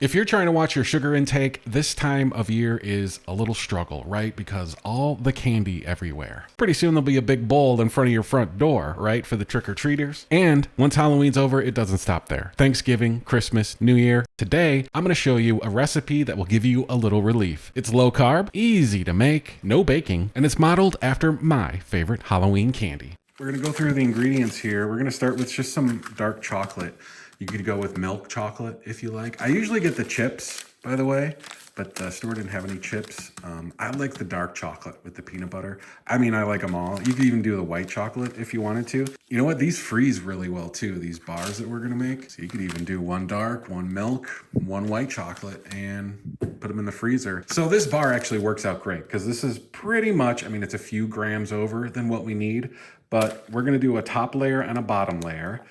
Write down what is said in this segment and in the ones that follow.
If you're trying to watch your sugar intake, this time of year is a little struggle, right? Because all the candy everywhere. Pretty soon there'll be a big bowl in front of your front door, right? For the trick-or-treaters. And once Halloween's over, it doesn't stop there. Thanksgiving, Christmas, New Year. Today, I'm gonna show you a recipe that will give you a little relief. It's low carb, easy to make, no baking, and it's modeled after my favorite Halloween candy. We're gonna go through the ingredients here. We're gonna start with just some dark chocolate. You could go with milk chocolate if you like. I usually get the chips, by the way, but the store didn't have any chips. I like the dark chocolate with the peanut butter. I mean, I like them all. You could even do the white chocolate if you wanted to. You know what? These freeze really well too, these bars that we're gonna make. So you could even do one dark, one milk, one white chocolate, and put them in the freezer. So this bar actually works out great because this is pretty much, I mean, it's a few grams over than what we need, but we're gonna do a top layer and a bottom layer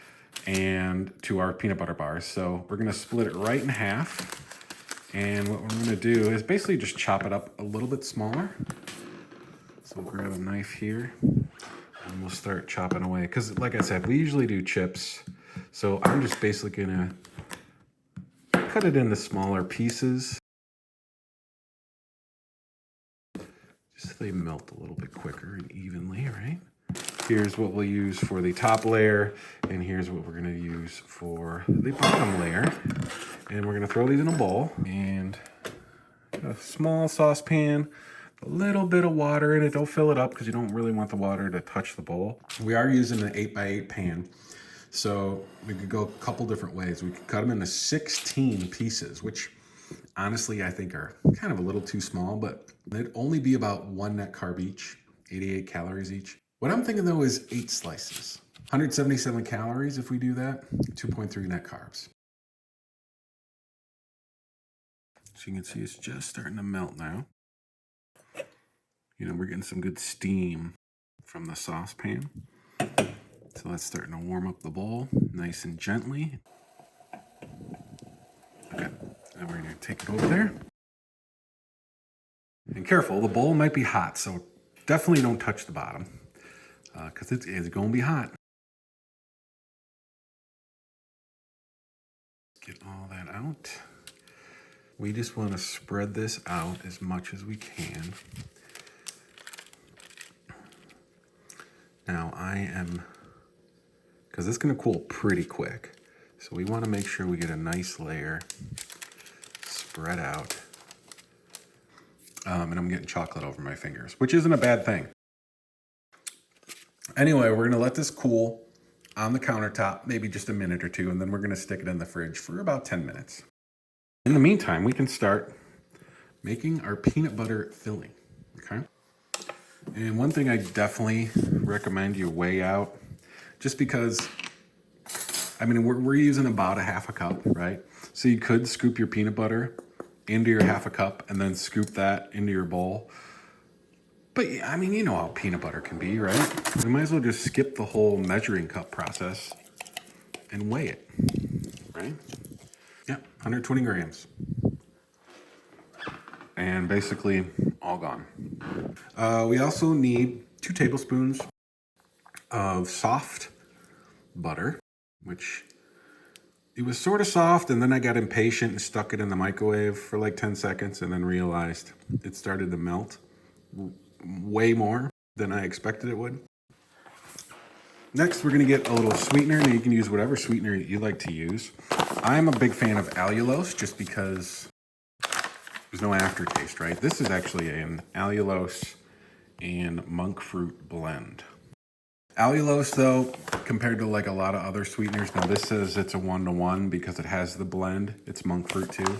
and to our peanut butter bars. So we're gonna split it right in half. And what we're gonna do is basically just chop it up a little bit smaller. So we'll grab a knife here and we'll start chopping away. Cause like I said, we usually do chips. So I'm just basically gonna cut it into smaller pieces. Just so they melt a little bit quicker and evenly, right? Here's what we'll use for the top layer, and here's what we're gonna use for the bottom layer. And we're gonna throw these in a bowl, and a small saucepan, a little bit of water in it. Don't fill it up because you don't really want the water to touch the bowl. We are using an 8x8 pan, so we could go a couple different ways. We could cut them into 16 pieces, which honestly I think are kind of a little too small, but they'd only be about 1 net carb each, 88 calories each. What I'm thinking though is 8 slices. 177 calories if we do that, 2.3 net carbs. So you can see it's just starting to melt now. You know, we're getting some good steam from the saucepan. So that's starting to warm up the bowl nice and gently. Okay, now we're gonna take it over there. And careful, the bowl might be hot, so definitely don't touch the bottom. Because it is going to be hot. Get all that out. We just want to spread this out as much as we can. Now because it's going to cool pretty quick. So we want to make sure we get a nice layer spread out. And I'm getting chocolate over my fingers, which isn't a bad thing. Anyway, we're gonna let this cool on the countertop, maybe just a minute or two, and then we're gonna stick it in the fridge for about 10 minutes. In the meantime, we can start making our peanut butter filling, okay? And one thing I definitely recommend you weigh out, just because, I mean, we're using about a half a cup, right? So you could scoop your peanut butter into your half a cup and then scoop that into your bowl. But I mean, you know how peanut butter can be, right? We might as well just skip the whole measuring cup process and weigh it, right? Yeah, 120 grams. And basically all gone. We also need 2 tablespoons of soft butter, which it was sort of soft, and then I got impatient and stuck it in the microwave for like 10 seconds and then realized it started to melt way more than I expected it would. Next, we're gonna get a little sweetener. Now you can use whatever sweetener you like to use. I'm a big fan of allulose just because there's no aftertaste, right? This is actually an allulose and monk fruit blend. Allulose though, compared to like a lot of other sweeteners, now this says it's a 1-to-1 because it has the blend. It's monk fruit too.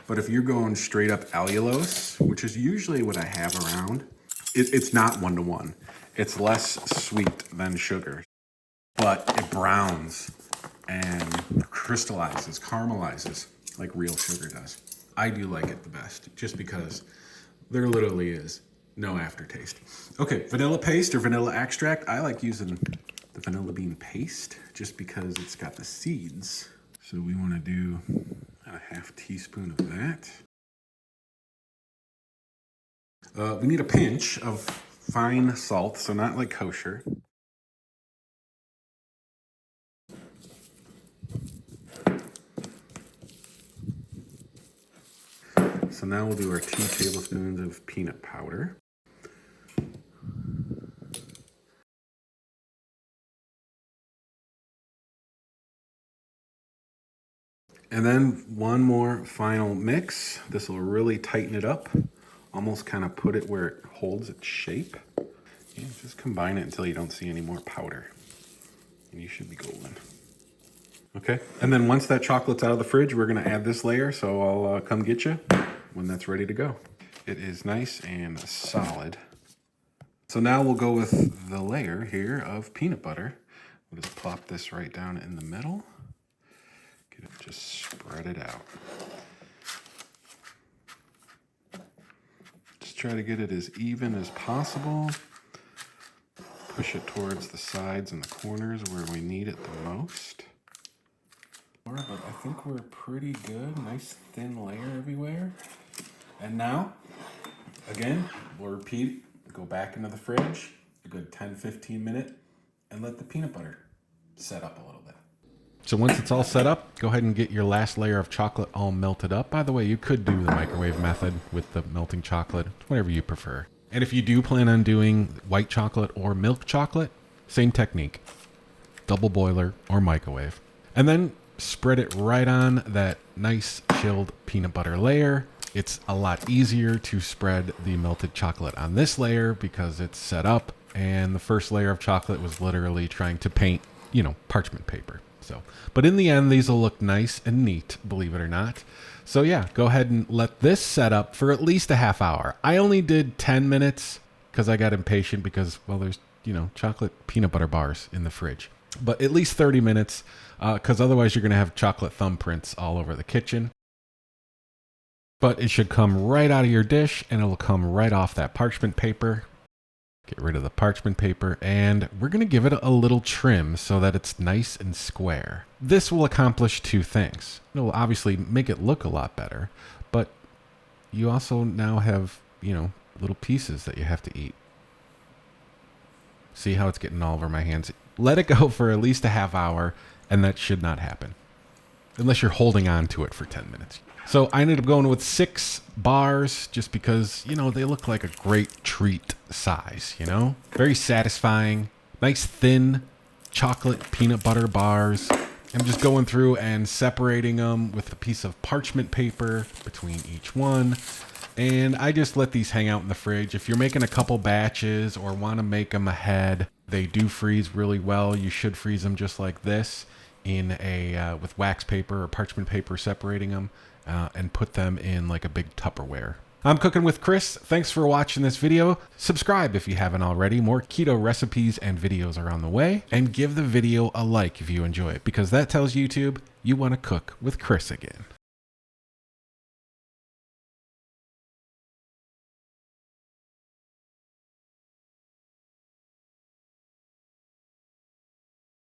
But if you're going straight up allulose, which is usually what I have around, it's not 1-to-1. It's less sweet than sugar, but it browns and crystallizes, caramelizes like real sugar does. I do like it the best just because there literally is no aftertaste. Okay, vanilla paste or vanilla extract. I like using the vanilla bean paste just because it's got the seeds. So we want to do a half teaspoon of that. We need a pinch of fine salt, so not like kosher. So now we'll do our 2 tablespoons of peanut powder. And then one more final mix. This will really tighten it up, almost kind of put it where it holds its shape. And just combine it until you don't see any more powder. And you should be golden. Okay, and then once that chocolate's out of the fridge, we're gonna add this layer, so I'll come get you when that's ready to go. It is nice and solid. So now we'll go with the layer here of peanut butter. We'll just plop this right down in the middle. Just spread it out. Just try to get it as even as possible. Push it towards the sides and the corners where we need it the most. But I think we're pretty good. Nice thin layer everywhere. And now, again, we'll repeat. Go back into the fridge, a good 10-15 minute, and let the peanut butter set up a little bit. So once it's all set up, go ahead and get your last layer of chocolate all melted up. By the way, you could do the microwave method with the melting chocolate, whatever you prefer. And if you do plan on doing white chocolate or milk chocolate, same technique. Double boiler or microwave. And then spread it right on that nice chilled peanut butter layer. It's a lot easier to spread the melted chocolate on this layer because it's set up, and the first layer of chocolate was literally trying to paint, parchment paper. So, but in the end, these will look nice and neat, believe it or not. So yeah, go ahead and let this set up for at least a half hour. I only did 10 minutes because I got impatient because, well, there's, chocolate peanut butter bars in the fridge. But at least 30 minutes because otherwise you're going to have chocolate thumbprints all over the kitchen. But it should come right out of your dish and it'll come right off that parchment paper. Get rid of the parchment paper, and we're going to give it a little trim so that it's nice and square. This will accomplish 2 things. It will obviously make it look a lot better, but you also now have, little pieces that you have to eat. See how it's getting all over my hands? Let it go for at least a half hour, and that should not happen. Unless you're holding on to it for 10 minutes. So I ended up going with 6 bars just because, they look like a great treat size, Very satisfying, nice thin chocolate peanut butter bars. I'm just going through and separating them with a piece of parchment paper between each one. And I just let these hang out in the fridge. If you're making a couple batches or want to make them ahead, they do freeze really well. You should freeze them just like this in a with wax paper or parchment paper separating them. And put them in like a big Tupperware. I'm Cooking with Chris. Thanks for watching this video. Subscribe if you haven't already. More keto recipes and videos are on the way. And give the video a like if you enjoy it, because that tells YouTube you want to cook with Chris again.